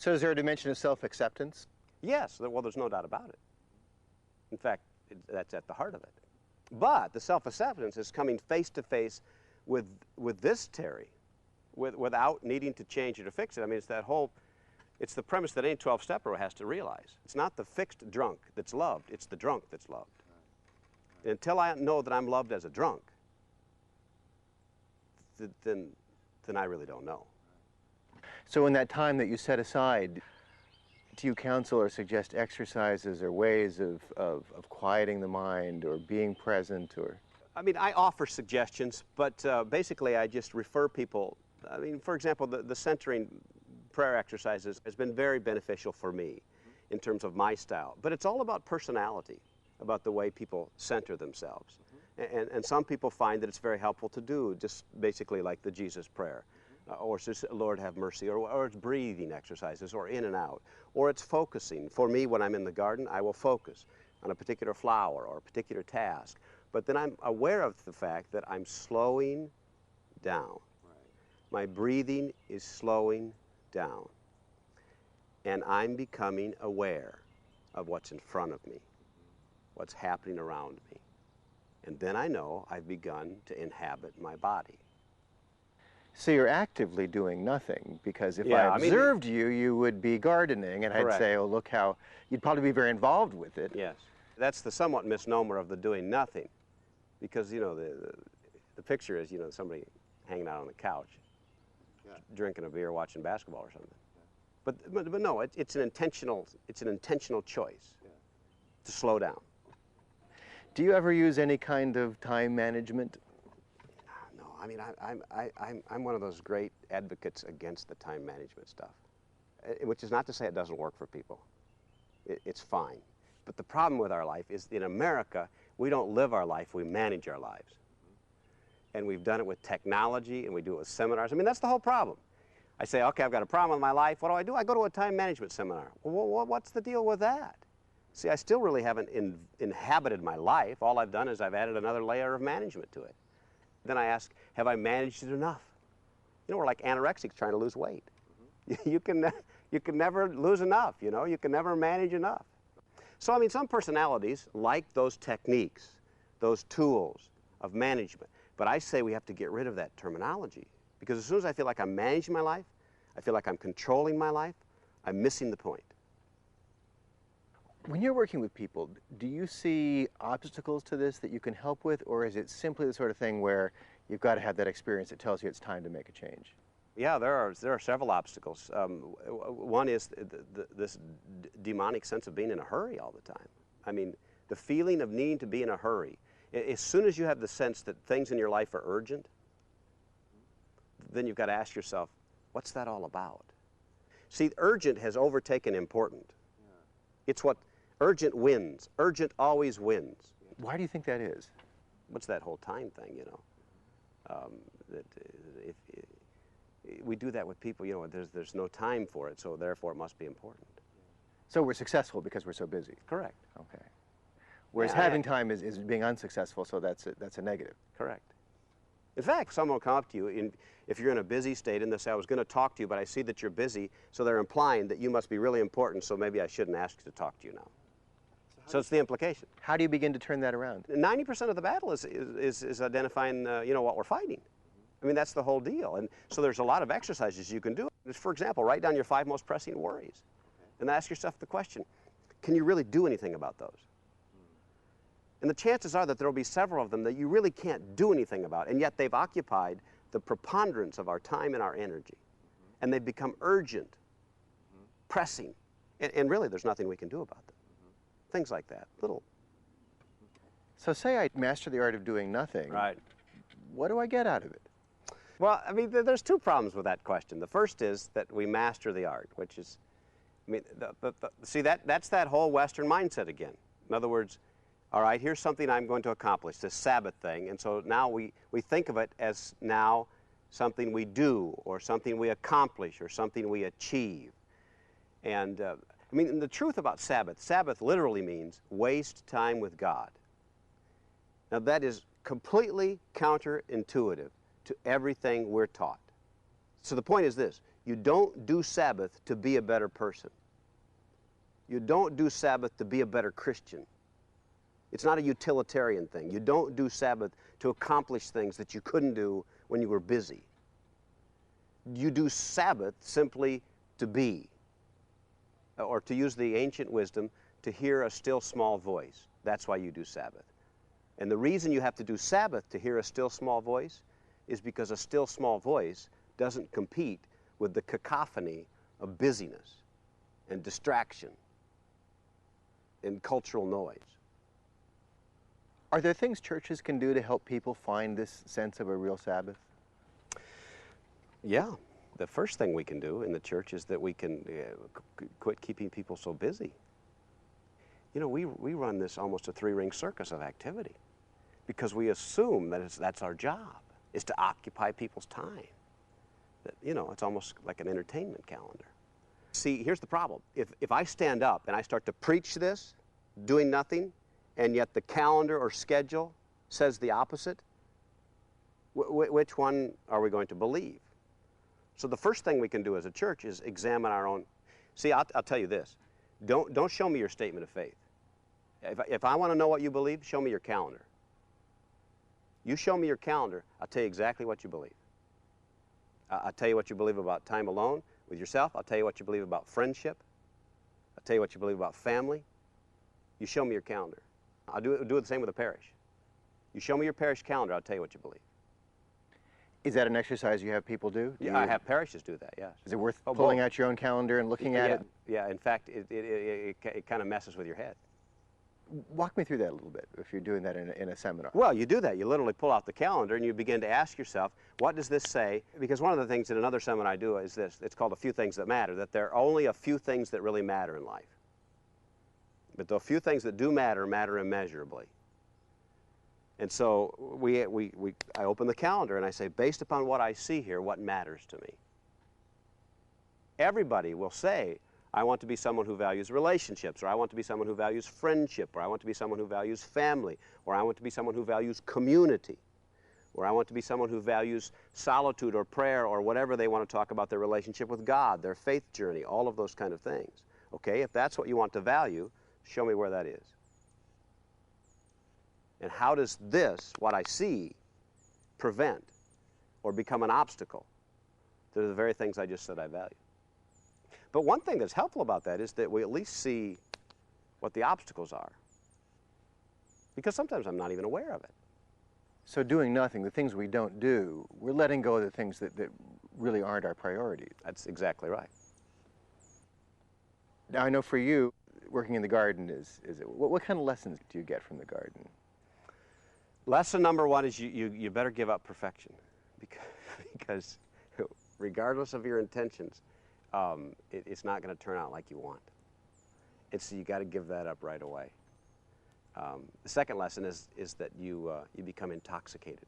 So is there a dimension of self-acceptance? Yes, well, there's no doubt about it. In fact, that's at the heart of it. But the self-acceptance is coming face to face with this Terry, without needing to change it or fix it. I mean, it's the premise that any 12-stepper has to realize. It's not the fixed drunk that's loved, it's the drunk that's loved. Until I know that I'm loved as a drunk, then I really don't know. So in that time that you set aside, do you counsel or suggest exercises or ways of quieting the mind or being present? Or? I mean, I offer suggestions, but basically I just refer people. I mean, for example, the centering prayer exercises has been very beneficial for me in terms of my style. But it's all about personality, about the way people center themselves. And some people find that it's very helpful to do, just basically like the Jesus prayer. Or it's just, Lord have mercy, or it's breathing exercises, or in and out, or it's focusing. For me, when I'm in the garden, I will focus on a particular flower or a particular task. But then I'm aware of the fact that I'm slowing down. My breathing is slowing down. And I'm becoming aware of what's in front of me, what's happening around me. And then I know I've begun to inhabit my body. So you're actively doing nothing, because if I observed you, you would be gardening, and correct. I'd say, oh, look how, you'd probably be very involved with it. Yes. That's the somewhat misnomer of the doing nothing, because, you know, the picture is, you know, somebody hanging out on the couch, drinking a beer, watching basketball or something. But no, it's an intentional choice to slow down. Do you ever use any kind of time management? No, I mean, I'm one of those great advocates against the time management stuff, which is not to say it doesn't work for people. It's fine. But the problem with our life is in America, we don't live our life, we manage our lives. And we've done it with technology, and we do it with seminars. I mean, that's the whole problem. I say, okay, I've got a problem with my life. What do? I go to a time management seminar. Well, what's the deal with that? See, I still really haven't inhabited my life. All I've done is I've added another layer of management to it. Then I ask, have I managed it enough? You know, we're like anorexics trying to lose weight. You can never lose enough, you know? You can never manage enough. So, I mean, some personalities like those techniques, those tools of management. But I say we have to get rid of that terminology, because as soon as I feel like I'm managing my life, I feel like I'm controlling my life, I'm missing the point. When you're working with people, do you see obstacles to this that you can help with, or is it simply the sort of thing where you've got to have that experience that tells you it's time to make a change? Yeah, there are several obstacles. One is this demonic sense of being in a hurry all the time. I mean, the feeling of needing to be in a hurry. As soon as you have the sense that things in your life are urgent, then you've got to ask yourself, what's that all about? See, urgent has overtaken important. It's what urgent wins. Urgent always wins. Why do you think that is? What's that whole time thing, you know? If we do that with people, you know, there's no time for it, so therefore it must be important. So we're successful because we're so busy? Correct. Okay. Whereas having time is being unsuccessful, so that's a negative. Correct. In fact, someone will come up to you, if you're in a busy state, and they'll say, I was going to talk to you, but I see that you're busy, so they're implying that you must be really important, so maybe I shouldn't ask you to talk to you now. So it's the implication. How do you begin to turn that around? 90% of the battle is identifying, you know, what we're fighting. I mean, that's the whole deal. And so there's a lot of exercises you can do. For example, write down your 5 most pressing worries, and ask yourself the question, can you really do anything about those? And the chances are that there will be several of them that you really can't do anything about, and yet they've occupied the preponderance of our time and our energy. And they've become urgent, pressing, and really there's nothing we can do about them. Things like that, little. So say I master the art of doing nothing. Right. What do I get out of it? Well, I mean, there's 2 problems with that question. The first is that we master the art, which is, I mean, see, that's that whole Western mindset again. In other words, all right, here's something I'm going to accomplish, this Sabbath thing, and so now we think of it as now something we do, or something we accomplish, or something we achieve. And, I mean, the truth about Sabbath literally means waste time with God. Now, that is completely counterintuitive to everything we're taught. So the point is this, You don't do Sabbath to be a better person. You don't do Sabbath to be a better Christian. It's not a utilitarian thing. You don't do Sabbath to accomplish things that you couldn't do when you were busy. You do Sabbath simply to be, or to use the ancient wisdom, to hear a still small voice. That's why you do Sabbath. And the reason you have to do Sabbath to hear a still small voice is because a still small voice doesn't compete with the cacophony of busyness and distraction and cultural noise. Are there things churches can do to help people find this sense of a real Sabbath? Yeah. The first thing we can do in the church is that we can quit keeping people so busy. You know, we run this almost a three-ring circus of activity because we assume that that's our job, is to occupy people's time. That, you know, it's almost like an entertainment calendar. See, here's the problem. If I stand up and I start to preach this, doing nothing, and yet the calendar or schedule says the opposite, which one are we going to believe? So the first thing we can do as a church is examine our own. See, I'll tell you this. Don't show me your statement of faith. If I want to know what you believe, show me your calendar. You show me your calendar, I'll tell you exactly what you believe. I'll tell you what you believe about time alone with yourself. I'll tell you what you believe about friendship. I'll tell you what you believe about family. You show me your calendar. I'll do it the same with the parish. You show me your parish calendar, I'll tell you what you believe. Is that an exercise you have people do? Yeah, I have parishes do that, yes. Is it worth pulling out your own calendar and looking at it? Yeah, in fact, it kind of messes with your head. Walk me through that a little bit, if you're doing that in a seminar. Well, you do that. You literally pull out the calendar and you begin to ask yourself, what does this say? Because one of the things in another seminar I do is this. It's called A Few Things That Matter, that there are only a few things that really matter in life. But the few things that do matter, matter immeasurably. And so I open the calendar and I say, based upon what I see here, what matters to me? Everybody will say, I want to be someone who values relationships, or I want to be someone who values friendship, or I want to be someone who values family, or I want to be someone who values community, or I want to be someone who values solitude or prayer or whatever they want to talk about their relationship with God, their faith journey, all of those kind of things. Okay, if that's what you want to value, show me where that is. And how does this, what I see, prevent or become an obstacle to the very things I just said I value? But one thing that's helpful about that is that we at least see what the obstacles are. Because sometimes I'm not even aware of it. So doing nothing, the things we don't do, we're letting go of the things that really aren't our priorities. That's exactly right. Now, I know for you, working in the garden what kind of lessons do you get from the garden? Lesson number one is you better give up perfection, because regardless of your intentions, it's not going to turn out like you want. And so you got to give that up right away. The second lesson is that you become intoxicated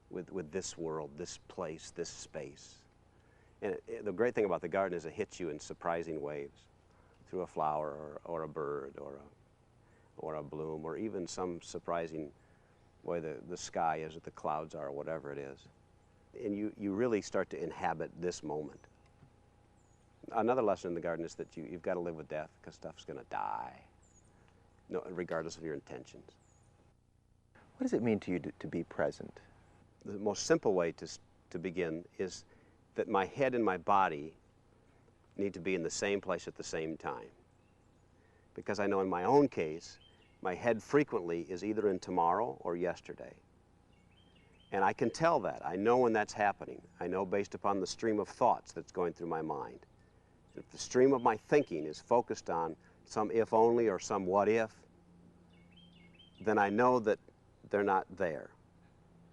with this world, this place, this space. And the great thing about the garden is it hits you in surprising waves, through a flower or a bird or a bloom, or even some surprising way the sky is, or the clouds are, or whatever it is. And you really start to inhabit this moment. Another lesson in the garden is that you've got to live with death, because stuff's going to die, regardless of your intentions. What does it mean to you to be present? The most simple way to begin is that my head and my body need to be in the same place at the same time. Because I know in my own case, my head frequently is either in tomorrow or yesterday. And I can tell that. I know when that's happening. I know based upon the stream of thoughts that's going through my mind. If the stream of my thinking is focused on some if only or some what if, then I know that they're not there.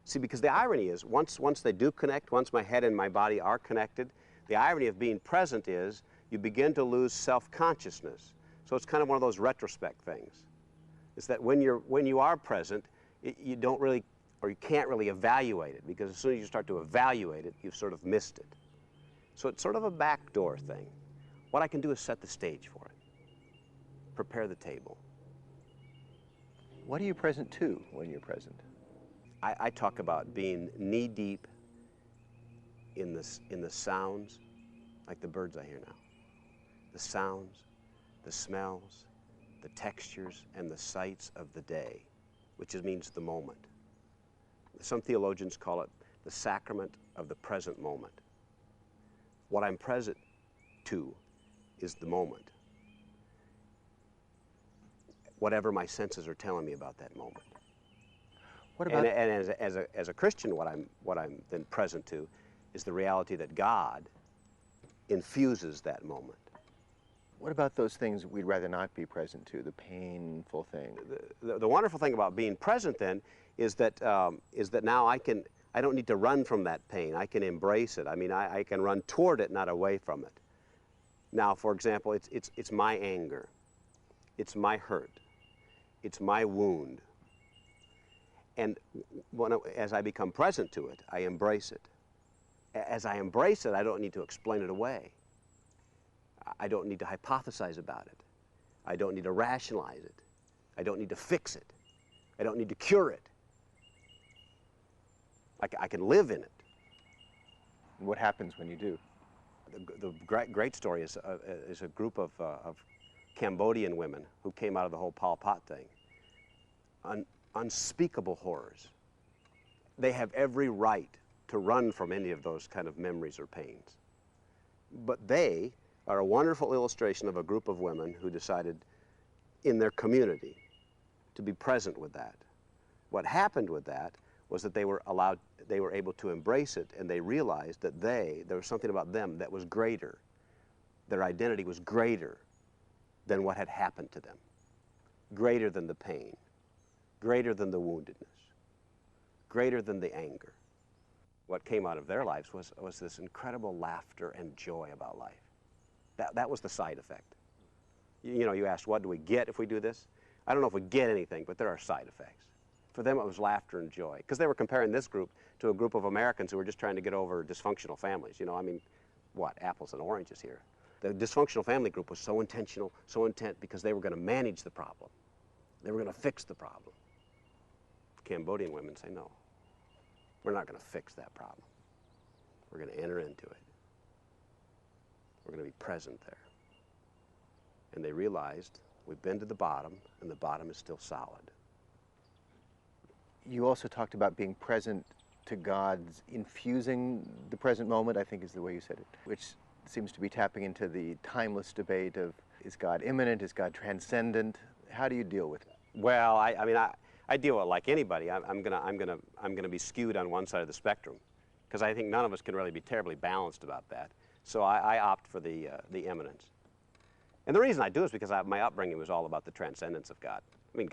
See, because the irony is, once they do connect, once my head and my body are connected, the irony of being present is you begin to lose self-consciousness. So it's kind of one of those retrospect things. It's that when you are present, you don't really, or you can't really evaluate it, because as soon as you start to evaluate it, you've sort of missed it. So it's sort of a backdoor thing. What I can do is set the stage for it, prepare the table. What are you present to when you're present? I talk about being knee-deep in the sounds like the birds I hear now. The sounds, the smells, the textures, and the sights of the day, which means the moment. Some theologians call it the sacrament of the present moment. What I'm present to is the moment. Whatever my senses are telling me about that moment. What about And as a Christian, what I'm then present to is the reality that God infuses that moment. what about those things we'd rather not be present to, the painful things? The wonderful thing about being present then is that now I don't need to run from that pain. I can embrace it. I mean, I can run toward it, not away from it. Now, for example, it's my anger, it's my hurt, it's my wound. And as I become present to it, I embrace it. As I embrace it, I don't need to explain it away. I don't need to hypothesize about it. I don't need to rationalize it. I don't need to fix it. I don't need to cure it. I can live in it. And what happens when you do? The great story is a group of Cambodian women who came out of the whole Pol Pot thing. Unspeakable horrors. They have every right to run from any of those kind of memories or pains. But they are a wonderful illustration of a group of women who decided in their community to be present with that. What happened with that was that they were able to embrace it, and they realized that there was something about them that was greater. Their identity was greater than what had happened to them, greater than the pain, greater than the woundedness, greater than the anger. What came out of their lives was this incredible laughter and joy about life. That was the side effect. You know, you asked, what do we get if we do this? I don't know if we get anything, but there are side effects. For them, it was laughter and joy, because they were comparing this group to a group of Americans who were just trying to get over dysfunctional families. You know, I mean, what, apples and oranges here. The dysfunctional family group was so intentional, so intent, because they were going to manage the problem. They were going to fix the problem. Cambodian women say, no, we're not going to fix that problem. We're going to enter into it. We're going to be present there. And they realized we've been to the bottom, and the bottom is still solid. You also talked about being present to God's infusing the present moment, I think is the way you said it, which seems to be tapping into the timeless debate of, is God immanent, is God transcendent? How do you deal with that? Well, I mean, I deal with it like anybody. I'm gonna be skewed on one side of the spectrum, because I think none of us can really be terribly balanced about that. So I opt for the immanence. And the reason I do is because my upbringing was all about the transcendence of God. I mean,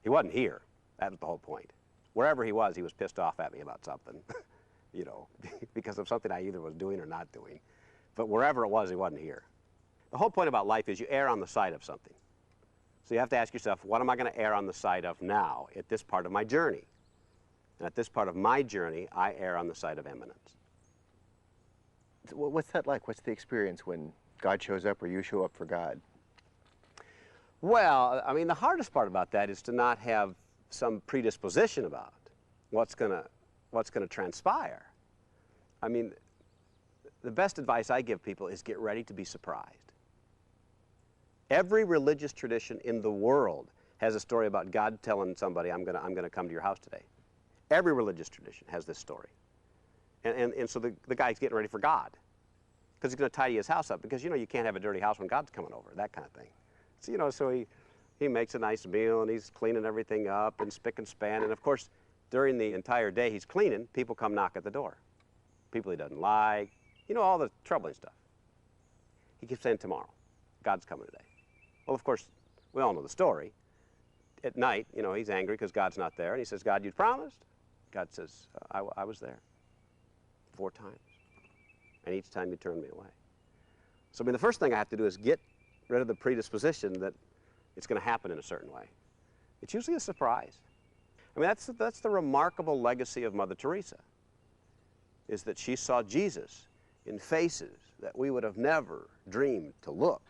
He wasn't here. That was the whole point. Wherever He was pissed off at me about something, you know, because of something I either was doing or not doing. But wherever it was, He wasn't here. The whole point about life is you err on the side of something. So you have to ask yourself, what am I going to err on the side of now at this part of my journey? And at this part of my journey, I err on the side of immanence. What's that like? What's the experience when God shows up or you show up for God? Well, I mean, the hardest part about that is to not have some predisposition about what's gonna transpire. I mean, the best advice I give people is get ready to be surprised. Every religious tradition in the world has a story about God telling somebody, I'm gonna come to your house today. Every religious tradition has this story. And so the guy's getting ready for God, because he's going to tidy his house up, because, you know, you can't have a dirty house when God's coming over, that kind of thing. So, you know, so he makes a nice meal, and he's cleaning everything up and spick and span. And, of course, during the entire day he's cleaning, people come knock at the door. People he doesn't like, you know, all the troubling stuff. He keeps saying, tomorrow, God's coming today. Well, of course, we all know the story. At night, you know, he's angry because God's not there, and he says, God, you promised? God says, I was there 4 times. And each time you turned me away. So, I mean, the first thing I have to do is get rid of the predisposition that it's going to happen in a certain way. It's usually a surprise. I mean, that's the remarkable legacy of Mother Teresa, is that she saw Jesus in faces that we would have never dreamed to look.